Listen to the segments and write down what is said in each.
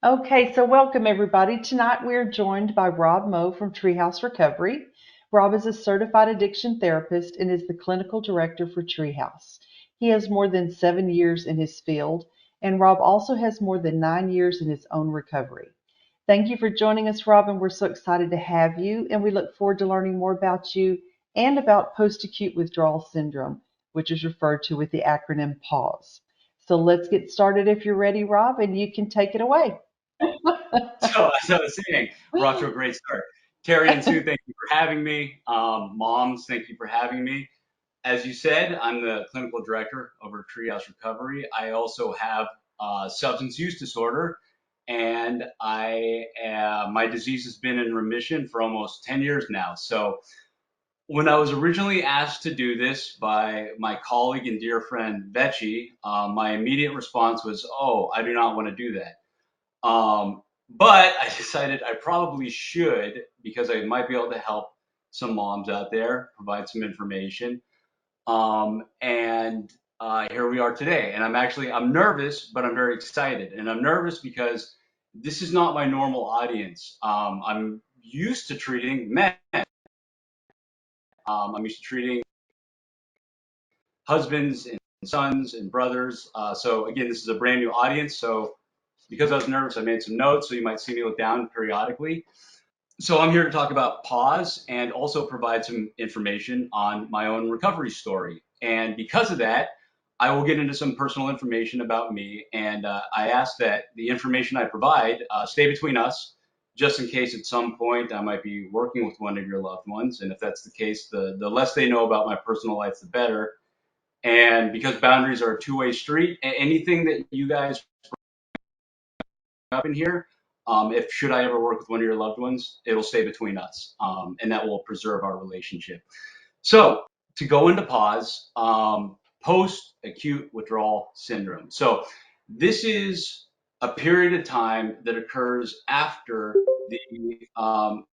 Okay, so welcome everybody. Tonight we're joined by Rob Moe from Treehouse Recovery. Rob is a certified addiction therapist and is the clinical director for Treehouse. He has more than 7 years in his field, and Rob also has more than 9 years in his own recovery. Thank you for joining us, Rob, and we're so excited to have you, and we look forward to learning more about you and about post-acute withdrawal syndrome, which is referred to with the acronym PAWS. So let's get started if you're ready, Rob, and you can take it away. So, as I was saying, we're off to a great start. Terry and Sue, thank you for having me. Moms, thank you for having me. As you said, I'm the clinical director over at Treehouse Recovery. I also have substance use disorder, and my disease has been in remission for almost 10 years now. So, when I was originally asked to do this by my colleague and dear friend Vecchi, my immediate response was, "Oh, I do not want to do that." But I decided I probably should because I might be able to help some moms out there, provide some information. And Here we are today. And I'm nervous, but I'm very excited. And I'm nervous because this is not my normal audience. I'm used to treating men. I'm used to treating husbands and sons and brothers. So again, this is a brand new audience. So because I was nervous, I made some notes. So you might see me look down periodically. So I'm here to talk about pause and also provide some information on my own recovery story. And because of that, I will get into some personal information about me. And I ask that the information I provide stay between us, just in case at some point I might be working with one of your loved ones. And if that's the case, the less they know about my personal life, the better. And because boundaries are a two-way street, anything that you guys up in here, if should I ever work with one of your loved ones, it'll stay between us, and that will preserve our relationship. So to go into pause, post-acute withdrawal syndrome. So this is a period of time that occurs after the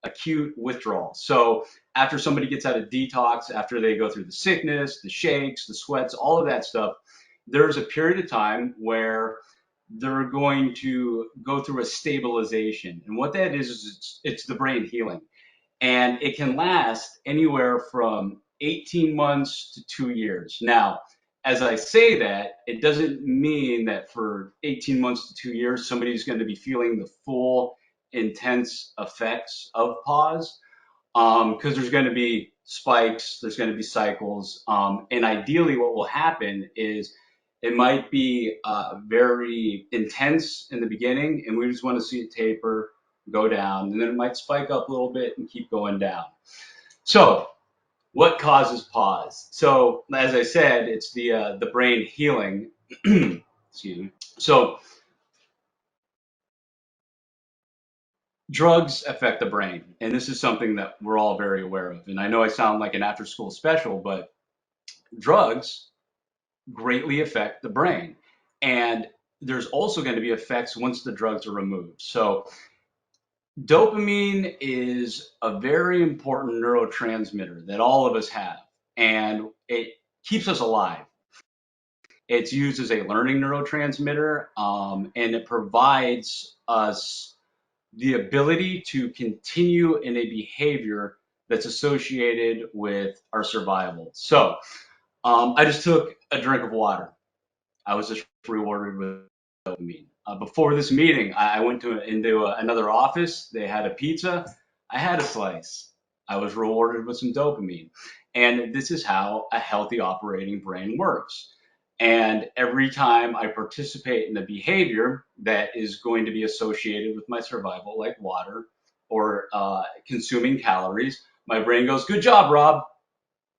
acute withdrawal. So after somebody gets out of detox, after they go through the sickness, the shakes, the sweats, all of that stuff, there's a period of time where they're going to go through a stabilization. And what that is it's the brain healing. And it can last anywhere from 18 months to 2 years. Now, as I say that, it doesn't mean that for 18 months to 2 years, somebody's going to be feeling the full intense effects of pause, because there's going to be spikes, there's going to be cycles, and ideally, what will happen is it might be very intense in the beginning, and we just want to see it taper, go down, and then it might spike up a little bit and keep going down. So, what causes pause? So, as I said, it's the brain healing. Excuse me. So, drugs affect the brain, and this is something that we're all very aware of. And I know I sound like an after-school special, but drugs greatly affect the brain. And there's also going to be effects once the drugs are removed. So, dopamine is a very important neurotransmitter that all of us have, and it keeps us alive. It's used as a learning neurotransmitter, and it provides us the ability to continue in a behavior that's associated with our survival. So, I just took a drink of water. I was just rewarded with dopamine. Before this meeting, I went into another office. They had a pizza. I had a slice. I was rewarded with some dopamine. And this is how a healthy operating brain works. And every time I participate in a behavior that is going to be associated with my survival, like water or consuming calories, my brain goes, "Good job, Rob.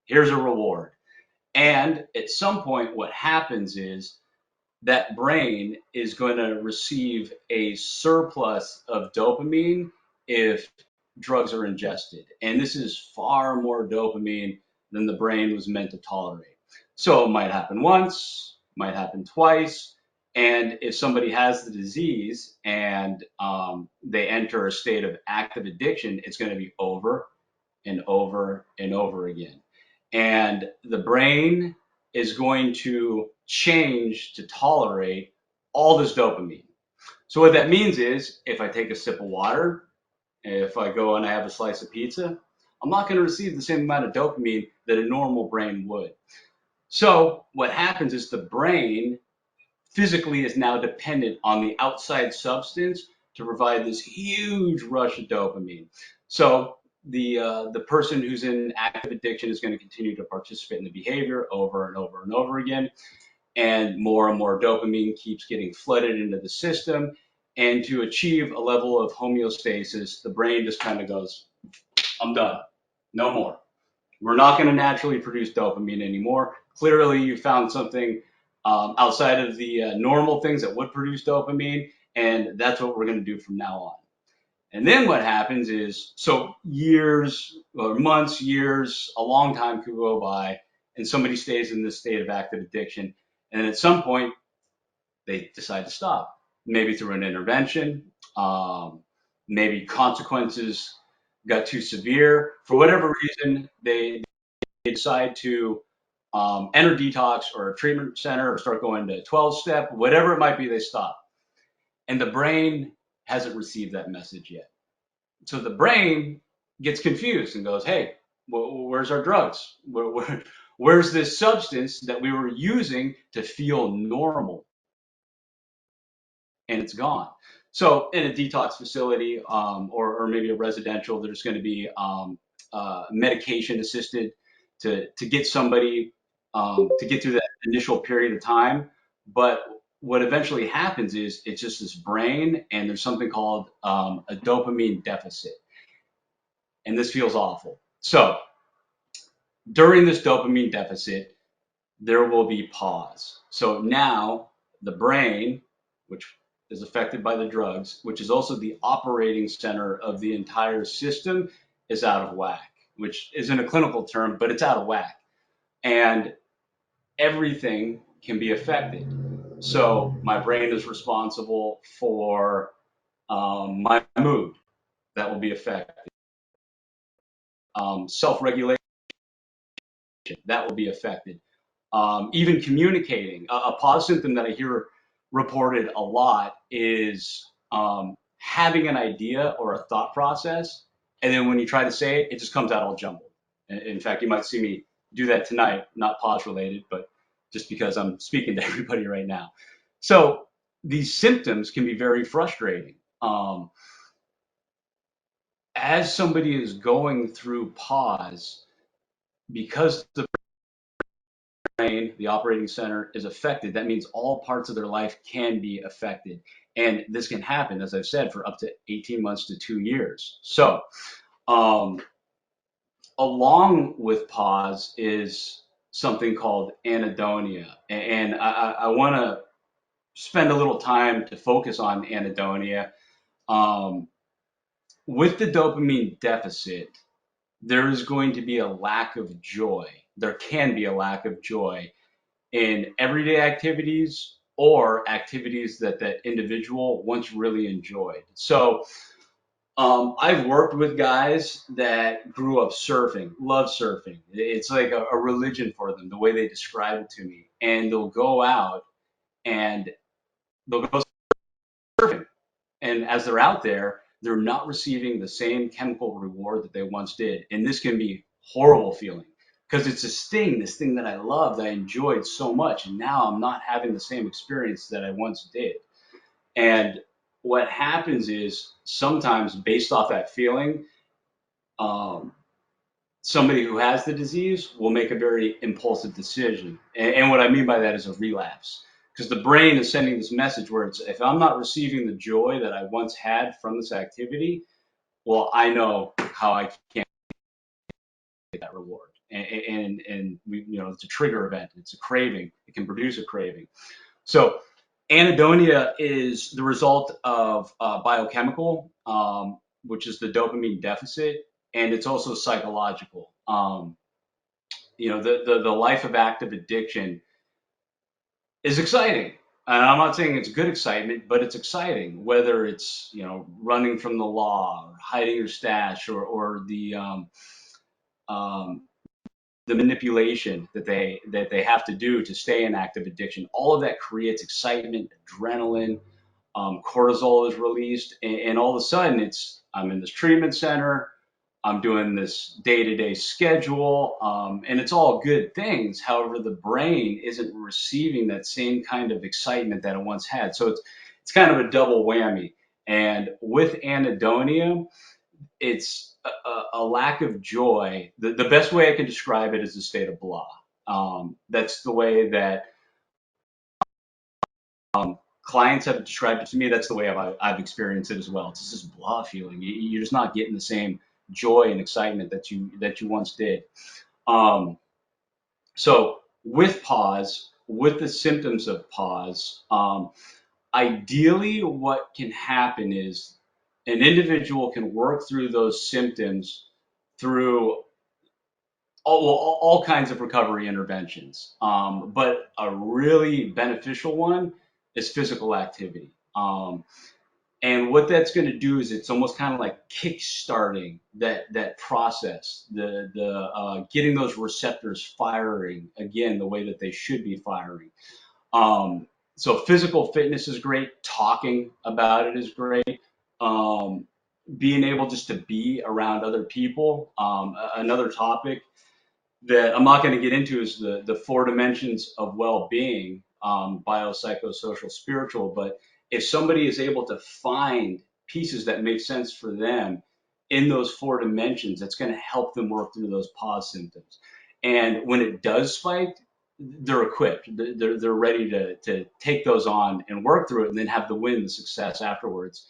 Here's a reward." And at some point, what happens is that brain is going to receive a surplus of dopamine if drugs are ingested. And this is far more dopamine than the brain was meant to tolerate. So it might happen once, might happen twice. And if somebody has the disease and they enter a state of active addiction, it's going to be over and over and over again. And the brain is going to change to tolerate all this dopamine. So what that means is if I take a sip of water, if I go and I have a slice of pizza, I'm not going to receive the same amount of dopamine that a normal brain would. So what happens is the brain physically is now dependent on the outside substance to provide this huge rush of dopamine. So the person who's in active addiction is going to continue to participate in the behavior over and over and over again, and more dopamine keeps getting flooded into the system. And to achieve a level of homeostasis, the brain just kind of goes, I'm done, no more. We're not going to naturally produce dopamine anymore. Clearly, you found something outside of the normal things that would produce dopamine, and that's what we're going to do from now on. And then what happens is, so years or months, years, a long time could go by, and somebody stays in this state of active addiction. And at some point, they decide to stop, maybe through an intervention, maybe consequences got too severe. For whatever reason, they decide to enter detox or a treatment center or start going to 12-step, whatever it might be, they stop. And the brain hasn't received that message yet. So the brain gets confused and goes, hey, where's our drugs? Where's this substance that we were using to feel normal? And it's gone. So in a detox facility or maybe a residential, there's going to be medication assisted to get somebody to get through that initial period of time. But what eventually happens is it's just this brain, and there's something called a dopamine deficit. And this feels awful. So during this dopamine deficit, there will be pause. So now the brain, which is affected by the drugs, which is also the operating center of the entire system, is out of whack, which isn't a clinical term, but it's out of whack. And everything can be affected. So my brain is responsible for my mood, that will be affected. Self-regulation, that will be affected. Even communicating. A pause symptom that I hear reported a lot is having an idea or a thought process, and then when you try to say it, it just comes out all jumbled. In fact, you might see me do that tonight, not pause related, but just because I'm speaking to everybody right now. So these symptoms can be very frustrating. As somebody is going through pause, because the brain, the operating center, is affected, that means all parts of their life can be affected. And this can happen, as I've said, for up to 18 months to 2 years. So, um, along with pause is something called anhedonia. And I want to spend a little time to focus on anhedonia. Um, with the dopamine deficit, there is going to be a lack of joy. There can be a lack of joy in everyday activities or activities that that individual once really enjoyed. So I've worked with guys that grew up surfing, love surfing. It's like a religion for them, the way they describe it to me. And they'll go out and they'll go surfing. And as they're out there, they're not receiving the same chemical reward that they once did. And this can be horrible feeling because it's a sting, this thing that I loved, I enjoyed so much. And now I'm not having the same experience that I once did. And what happens is sometimes based off that feeling, um, somebody who has the disease will make a very impulsive decision. And what I mean by that is a relapse. Because the brain is sending this message where it's, if I'm not receiving the joy that I once had from this activity, well, I know how I can't get that reward. And we, it's a trigger event. It's a craving. It can produce a craving. So anhedonia is the result of biochemical, which is the dopamine deficit, and it's also psychological. The life of active addiction is exciting. And I'm not saying it's good excitement, but it's exciting, whether it's, running from the law or hiding your stash or um, the manipulation that they have to do to stay in active addiction. All of that creates excitement, adrenaline. cortisol is released, and all of a sudden I'm in this treatment center. I'm doing this day-to-day schedule, and it's all good things. However, the brain isn't receiving that same kind of excitement that it once had. So it's kind of a double whammy. And with anhedonia, it's a lack of joy. The best way I can describe it is a state of blah. That's the way that clients have described it to me. That's the way I've experienced it as well. It's just this blah feeling. You're just not getting the same joy and excitement that you once did. Um, so with PAWS, with the symptoms of PAWS, ideally what can happen is an individual can work through those symptoms through all kinds of recovery interventions. But a really beneficial one is physical activity. And what that's going to do is it's almost kind of like kick-starting that process, the getting those receptors firing again the way that they should be firing. Um, so physical fitness is great. Talking about it is great. Um, Being able just to be around other people. Another topic that I'm not going to get into is the four dimensions of well-being, biopsychosocial, spiritual. But if somebody is able to find pieces that make sense for them in those four dimensions, that's going to help them work through those pause symptoms. And when it does spike, they're equipped. They're ready to take those on and work through it, and then have the win, the success afterwards,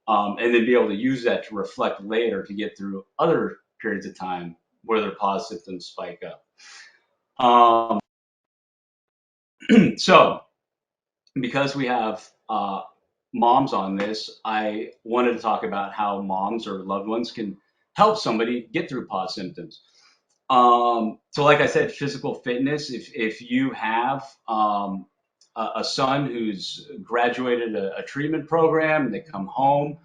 and then be able to use that to reflect later to get through other periods of time where their pause symptoms spike up. So, because we have moms on this, I wanted to talk about how moms or loved ones can help somebody get through pause symptoms. So, like I said, physical fitness. If you have a son who's graduated a treatment program, they come home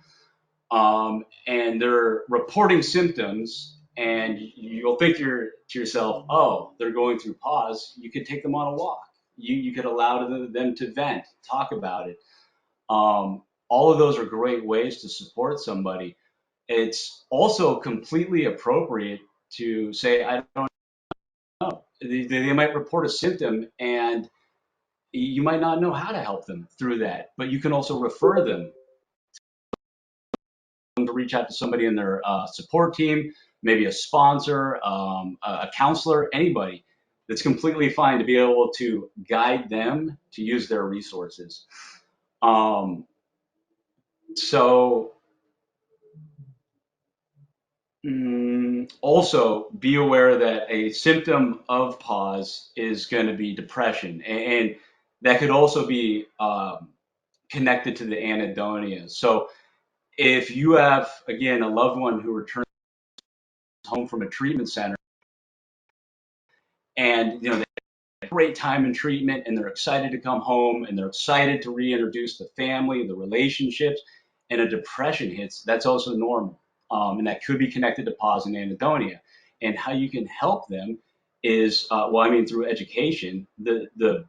and they're reporting symptoms, and you'll think to yourself, oh, they're going through pause. You could take them on a walk. You could allow them to vent, talk about it. All of those are great ways to support somebody. It's also completely appropriate to say, I don't know. They might report a symptom, and you might not know how to help them through that, but you can also refer them to reach out to somebody in their support team, maybe a sponsor, a counselor, anybody. That's completely fine to be able to guide them to use their resources. Um, so also be aware that a symptom of pause is going to be depression, and that could also be connected to the anhedonia. So if you have, again, a loved one who returns home from a treatment center, and they had a great time in treatment, and they're excited to come home, and they're excited to reintroduce the family, the relationships, and a depression hits, that's also normal. And that could be connected to pause and anhedonia. And how you can help them is, through education. The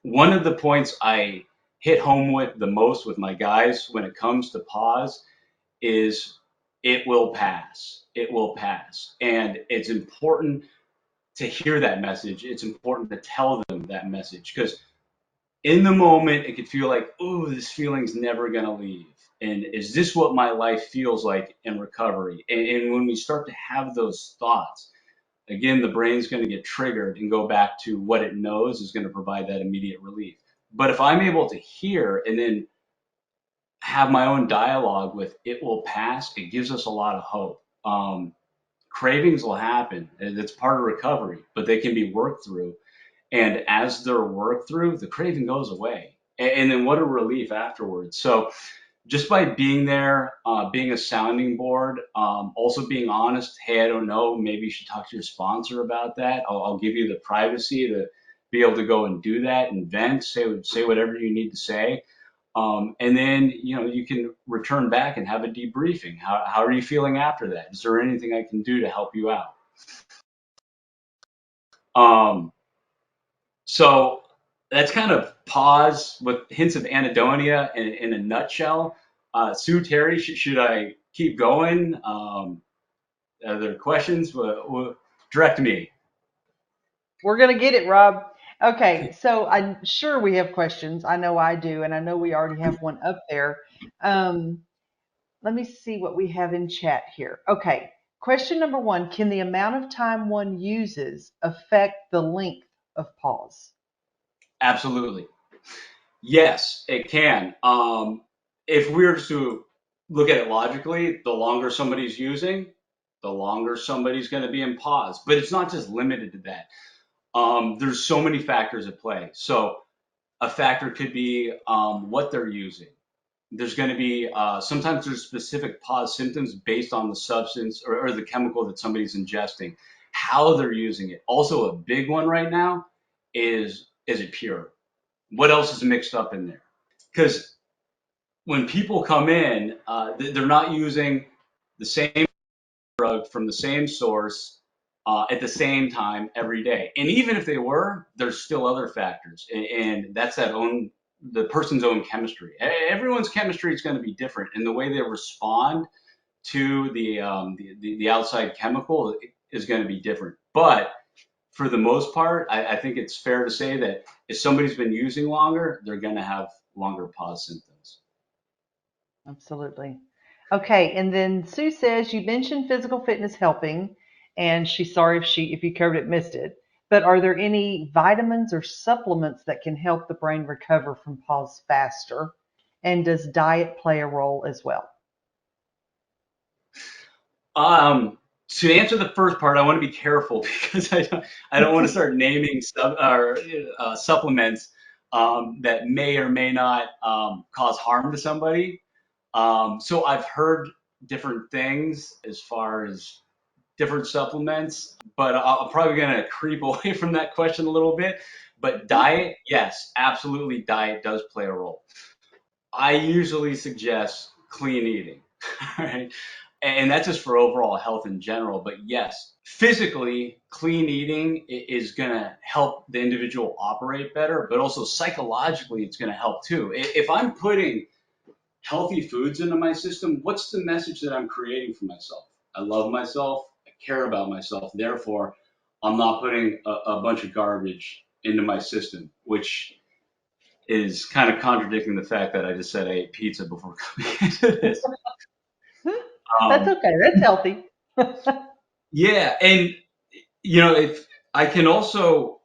One of the points I hit home with the most with my guys when it comes to pause is it will pass. It will pass. And it's important to hear that message. It's important to tell them that message, because in the moment it could feel like, oh, this feeling's never going to leave. And is this what my life feels like in recovery? And when we start to have those thoughts, again, the brain's going to get triggered and go back to what it knows is going to provide that immediate relief. But if I'm able to hear and then have my own dialogue with it will pass, it gives us a lot of hope. Cravings will happen, and it's part of recovery, but they can be worked through. And as they're worked through, the craving goes away. And then what a relief afterwards. So just by being there, being a sounding board, also being honest, hey, I don't know, maybe you should talk to your sponsor about that. I'll give you the privacy to be able to go and do that and vent, say whatever you need to say. And then, you can return back and have a debriefing. How are you feeling after that? Is there anything I can do to help you out? Um, so that's kind of PAWS with hints of anhedonia in a nutshell. Sue, Terry, should I keep going? Are there questions? Direct me. We're going to get it, Rob. Okay, so I'm sure we have questions. I know I do, and I know we already have one up there. Um, Let me see what we have in chat here. Okay, question number one: can the amount of time one uses affect the length of pause? Absolutely. Yes, it can. If we were to look at it logically, the longer somebody's using, the longer somebody's going to be in pause. But it's not just limited to that. There's so many factors at play. So a factor could be what they're using. There's going to be sometimes there's specific pause symptoms based on the substance or the chemical that somebody's ingesting, how they're using it. Also, a big one right now is it pure? What else is mixed up in there? Because when people come in, they're not using the same drug from the same source at the same time every day. And even if they were, there's still other factors, and that's the person's own chemistry. Everyone's chemistry is going to be different, and the way they respond to the outside chemical is going to be different. But for the most part, I think it's fair to say that if somebody's been using longer, they're going to have longer pause symptoms. Absolutely. Okay, and then Sue says you mentioned physical fitness helping, and she's sorry if you covered it, missed it. But are there any vitamins or supplements that can help the brain recover from pause faster? And does diet play a role as well? Um, to answer the first part, I want to be careful because I don't want to start naming supplements that may or may not cause harm to somebody. So I've heard different things as far as different supplements, but I'm probably going to creep away from that question a little bit. But diet, yes, absolutely, diet does play a role. I usually suggest clean eating, right? And that's just for overall health in general. But yes, physically, clean eating is going to help the individual operate better, but also psychologically, it's going to help too. If I'm putting healthy foods into my system, what's the message that I'm creating for myself? I love myself, I care about myself, therefore, I'm not putting a bunch of garbage into my system, which is kind of contradicting the fact that I just said I ate pizza before coming into this. That's Um, okay. That's healthy. yeah, and if I can also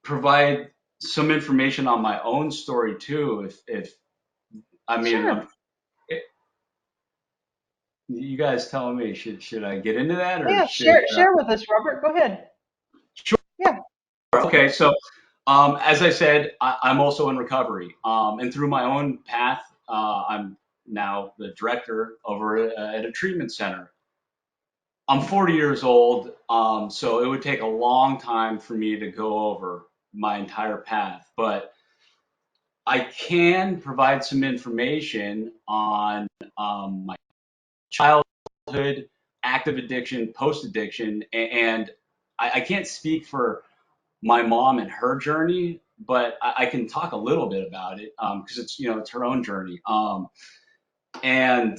provide some information on my own story too, if I mean, Sure. you guys telling me should I get into that or Yeah, should share with us, Robert. Go ahead. sure. Yeah. Okay, so as I said, I'm also in recovery, and through my own path, I'm now the director over at a treatment center. I'm 40 years old, so it would take a long time for me to go over my entire path, but I can provide some information on my childhood, active addiction, post addiction, and I can't speak for my mom and her journey, but I can talk a little bit about it because it's her own journey, and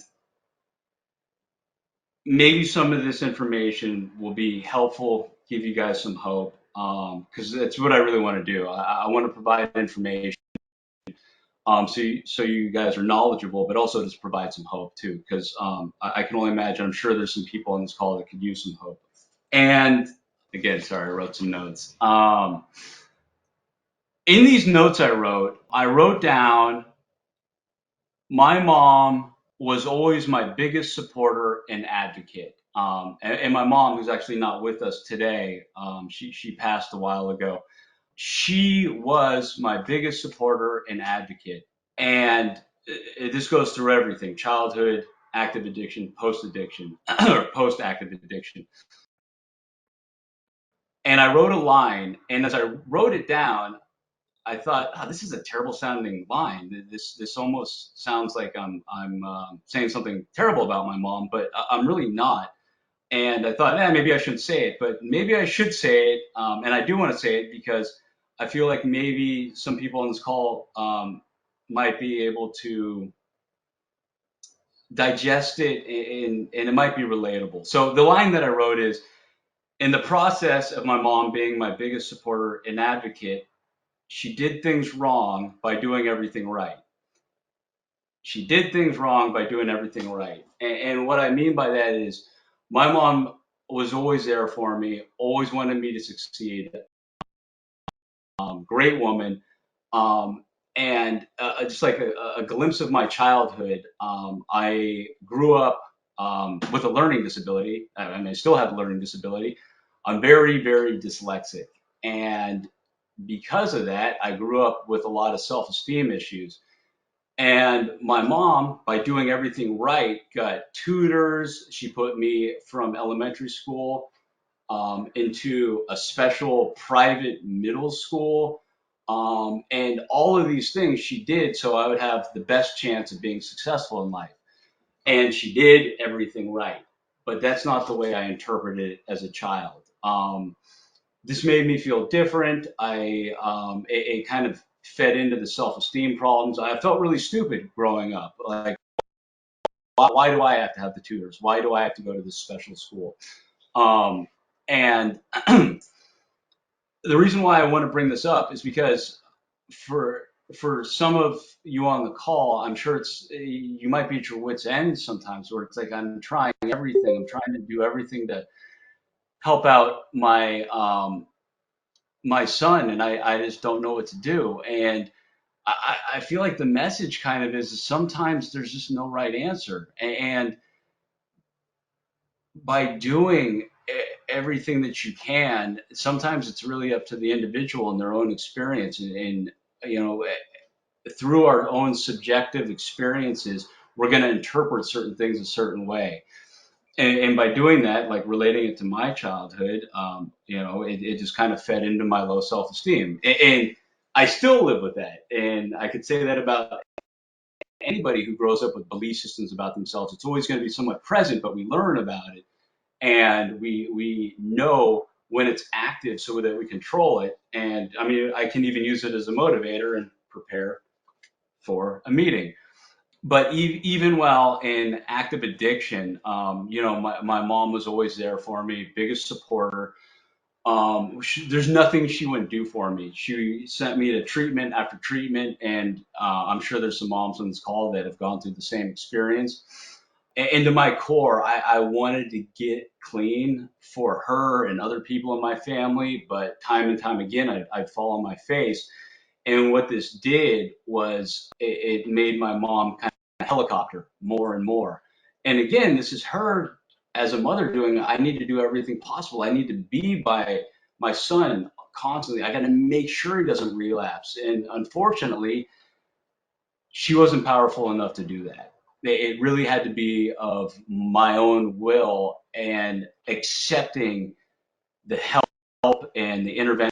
maybe some of this information will be helpful, give you guys some hope, because that's what I really want to do. I want to provide information, so you guys are knowledgeable, but also just provide some hope too, because I can only imagine. I'm sure there's some people on this call that could use some hope. And again, sorry, I wrote some notes. In these notes I wrote down my mom was always my biggest supporter and advocate. And my mom, who's actually not with us today, she passed a while ago. She was my biggest supporter and advocate. And this goes through everything: childhood, active addiction, post addiction, or post active addiction. And I wrote a line, and as I wrote it down, I thought, oh, this is a terrible sounding line. This almost sounds like I'm saying something terrible about my mom, but I'm really not. And I thought, maybe I shouldn't say it, but maybe I should say it. And I do want to say it because I feel like maybe some people on this call might be able to digest it and it might be relatable. So the line that I wrote is, in the process of my mom being my biggest supporter and advocate, she did things wrong by doing everything right. She did things wrong by doing everything right. And what I mean by that is my mom was always there for me, always wanted me to succeed. Great woman. Um, and just like a glimpse of my childhood, I grew up with a learning disability. I mean, I still have a learning disability. I'm very, very dyslexic. And because of that, I grew up with a lot of self esteem issues. And my mom, by doing everything right, got tutors. She put me from elementary school into a special private middle school. And all of these things she did so I would have the best chance of being successful in life. And she did everything right. But that's not the way I interpreted it as a child. This made me feel different. It kind of fed into the self-esteem problems. I felt really stupid growing up. Like, why do I have to have the tutors? Why do I have to go to this special school? And the reason why I want to bring this up is because for some of you on the call, I'm sure it's you might be at your wits' end sometimes, where it's like I'm trying everything. I'm trying to do everything to help out my son, and I just don't know what to do. And I feel like the message kind of is sometimes there's just no right answer. And by doing everything that you can, sometimes it's really up to the individual and their own experience. And you know, through our own subjective experiences, we're going to interpret certain things a certain way. And by doing that, like relating it to my childhood, it just kind of fed into my low self-esteem. And I still live with that. And I could say that about anybody who grows up with belief systems about themselves. It's always going to be somewhat present, but we learn about it and we know when it's active so that we control it. And I mean, I can even use it as a motivator and prepare for a meeting. But even while in active addiction, my mom was always there for me, biggest supporter. There's nothing she wouldn't do for me. She sent me to treatment after treatment, and I'm sure there's some moms on this call that have gone through the same experience. And to my core, I wanted to get clean for her and other people in my family, but time and time again, I'd fall on my face. And what this did was it made my mom kind of helicopter more and more. And again, this is her as a mother doing, I need to do everything possible. I need to be by my son constantly. I got to make sure he doesn't relapse. And unfortunately, she wasn't powerful enough to do that. It really had to be of my own will and accepting the help and the intervention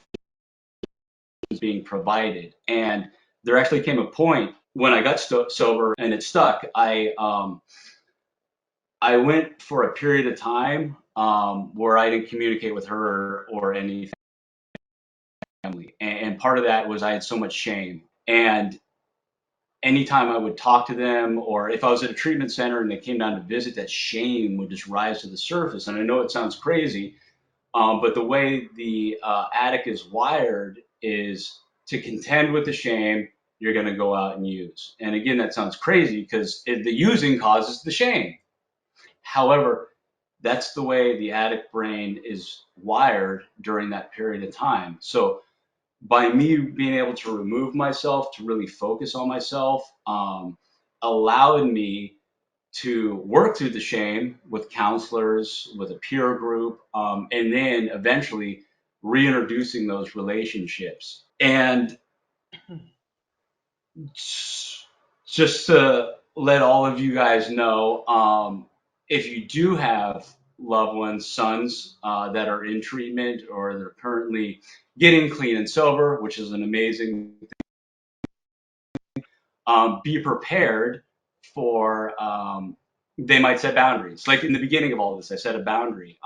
being provided. And there actually came a point when I got sober and it stuck. I went for a period of time where I didn't communicate with her or any family, and part of that was I had so much shame. And anytime I would talk to them, or if I was at a treatment center and they came down to visit, that shame would just rise to the surface. And I know it sounds crazy, but the way the addict is wired is to contend with the shame, you're going to go out and use. And again, that sounds crazy because the using causes the shame. However, that's the way the addict brain is wired during that period of time. So by me being able to remove myself, to really focus on myself, allowed me to work through the shame with counselors, with a peer group, and then eventually reintroducing those relationships. And just to let all of you guys know, if you do have loved ones, sons that are in treatment or they're currently getting clean and sober, which is an amazing be prepared for they might set boundaries. Like in the beginning of all this, I set a boundary.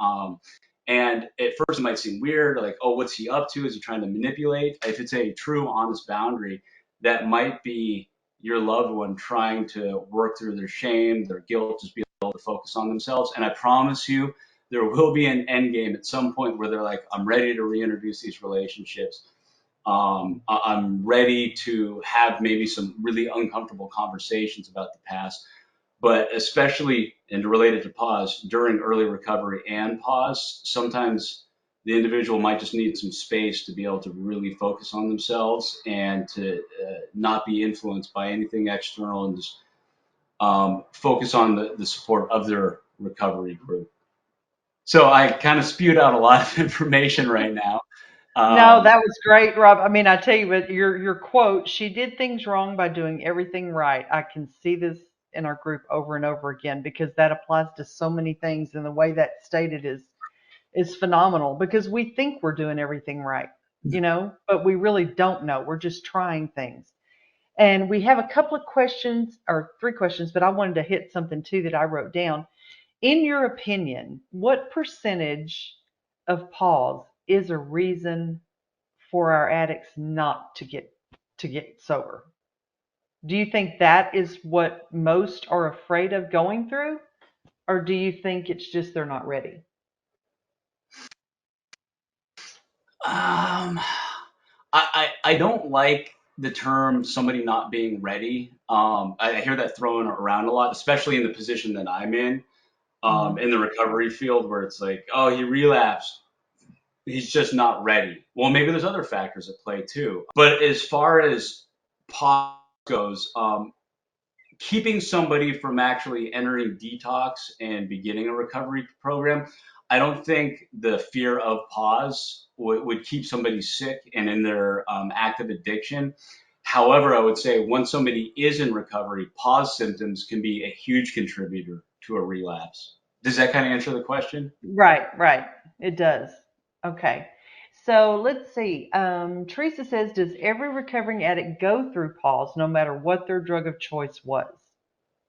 And at first it might seem weird, like, oh, what's he up to? Is he trying to manipulate? If it's a true, honest boundary, that might be your loved one trying to work through their shame, their guilt, just be able to focus on themselves. And I promise you, there will be an end game at some point where they're like, I'm ready to reintroduce these relationships. I'm ready to have maybe some really uncomfortable conversations about the past, but especially and related to pause during early recovery and pause, sometimes the individual might just need some space to be able to really focus on themselves and to not be influenced by anything external and just focus on the support of their recovery group. So I kind of spewed out a lot of information right now. No, Um, that was great, Rob. I mean, I tell you what, your quote, she did things wrong by doing everything right. I can see this in our group over and over again because that applies to so many things, and the way that's stated is phenomenal because we think we're doing everything right, but we really don't know. We're just trying things. And we have a couple of questions or three questions, but I wanted to hit something too that I wrote down. In your opinion, what percentage of pause is a reason for our addicts not to get sober? Do you think that is what most are afraid of going through, or do you think it's just they're not ready? um, I don't like the term somebody not being ready. I hear that thrown around a lot, especially in the position that I'm Hmm. in the recovery field, where it's like, oh, he relapsed. He's just not ready. Well, maybe there's other factors at play too. But as far as pause goes, keeping somebody from actually entering detox and beginning a recovery program, I don't think the fear of pause would keep somebody sick and in their active addiction. However, I would say once somebody is in recovery, pause symptoms can be a huge contributor to a relapse. Does that kind of answer the question? Right, right. It does. Okay. So let's see. Teresa says, does every recovering addict go through pause no matter what their drug of choice was?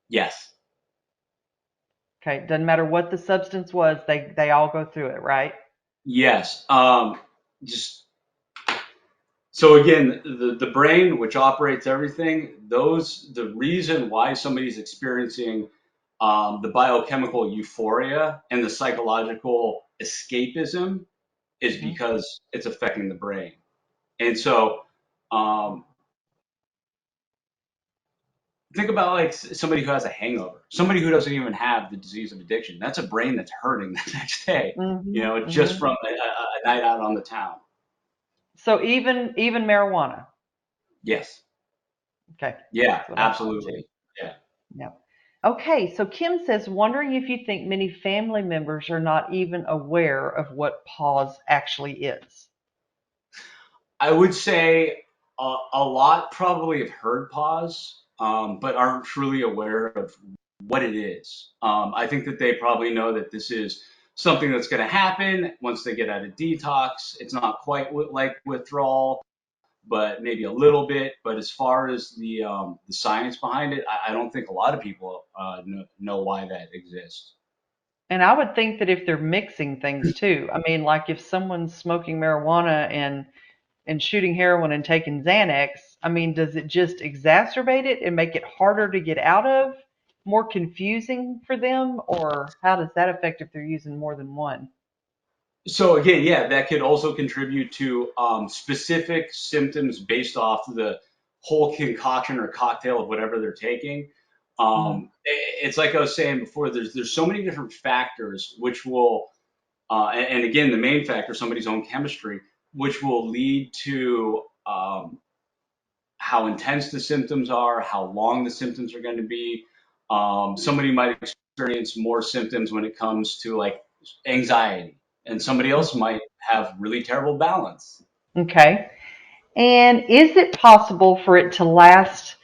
Yes. Okay. Doesn't matter what the substance was, they all go through it, right? Yes. Just so again, the brain, which operates everything, the reason why somebody's experiencing the biochemical euphoria and the psychological escapism is Hmm. because it's affecting the brain. And so um, think about like somebody who has a hangover, somebody who doesn't even have the disease of addiction. That's a brain that's hurting the next day, Hmm. just Hmm. from a night out on the town. So even marijuana. Yes. Okay, Yeah, that's what I thought too. absolutely. Yeah. Yeah. Okay, so Kim says, wondering if you think many family members are not even aware of what pause actually is. I would say a lot probably have heard pause, but aren't truly aware of what it is. I think that they probably know that this is something that's going to happen once they get out of detox. It's not quite like withdrawal, but maybe a little bit. But as far as the science behind it, I don't think a lot of people know why that exists. And I would think that if they're mixing things too, I mean, like if someone's smoking marijuana and shooting heroin and taking Xanax, I mean, does it just exacerbate it and make it harder to get out of, more confusing for them, or how does that affect if they're using more than one? So again, yeah, that could also contribute to specific symptoms based off of the whole concoction or cocktail of whatever they're taking. Hmm. It's like I was saying before. There's so many different factors which will, and again, the main factor, somebody's own chemistry, which will lead to how intense the symptoms are, how long the symptoms are going to be. Somebody might experience more symptoms when it comes to like anxiety, and somebody else might have really terrible balance. Okay. And is it possible for it to last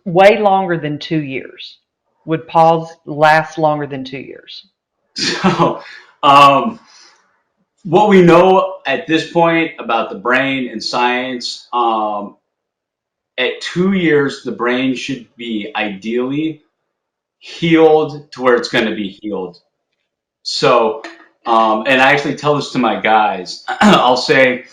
way longer than 2 years? Would pause last longer than 2 years? So, um, what we know at this point about the brain and science, at 2 years, the brain should be ideally healed to where it's going to be healed. So, And I actually tell this to my guys. I'll say,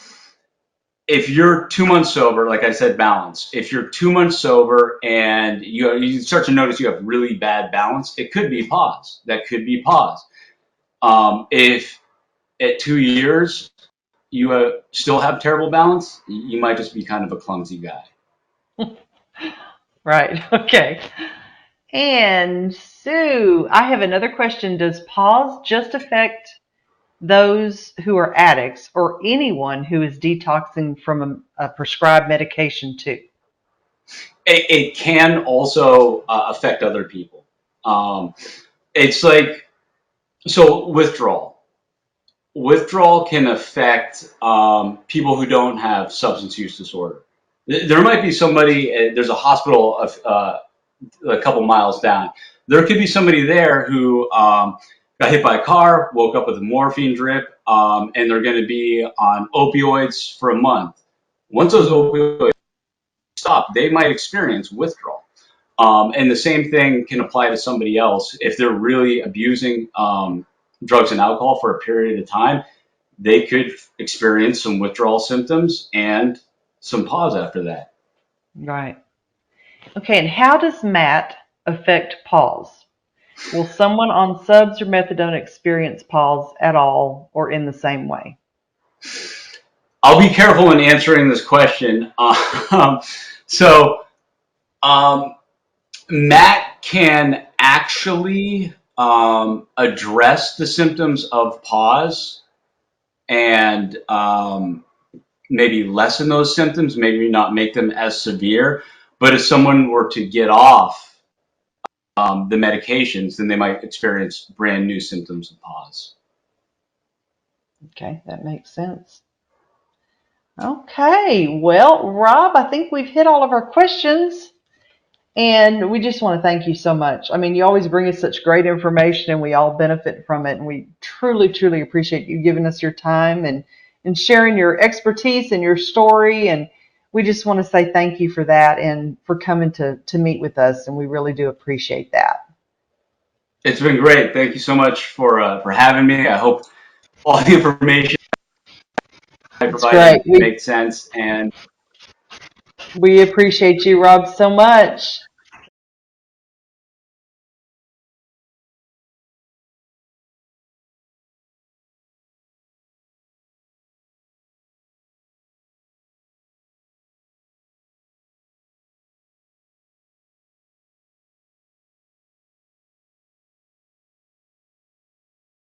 if you're 2 months sober, like I said, balance. If you're 2 months sober and you start to notice you have really bad balance, it could be pause. That could be pause. If at 2 years you still have terrible balance, you might just be kind of a clumsy guy. Right. Okay. And Sue, I have another question. Does pause just affect those who are addicts or anyone who is detoxing from a prescribed medication too? It can also affect other people. Um, it's like, so withdrawal. Withdrawal can affect people who don't have substance use disorder. There might be somebody, there's a hospital a couple miles down. There could be somebody there who got hit by a car, woke up with a morphine drip, and they're going to be on opioids for a month. Once those opioids stop, they might experience withdrawal. And the same thing can apply to somebody else. If they're really abusing drugs and alcohol for a period of time, they could experience some withdrawal symptoms and some pause after that. Right. Okay, and how does MAT affect pause? Will someone on subs or methadone experience pause at all or in the same way? I'll be careful in answering this question. So, um, Matt can actually address the symptoms of pause and maybe lessen those symptoms, maybe not make them as severe. But if someone were to get off the medications, then they might experience brand new symptoms of pause. Okay, that makes sense. Okay, well, Rob, I think we've hit all of our questions. And we just want to thank you so much. I mean, you always bring us such great information and we all benefit from it. And we truly, truly appreciate you giving us your time and sharing your expertise and your story. And we just want to say thank you for that and for coming to meet with us. And we really do appreciate that. It's been great. Thank you so much for having me. I hope all the information I It's great. provided makes sense. And We appreciate you, Rob, so much.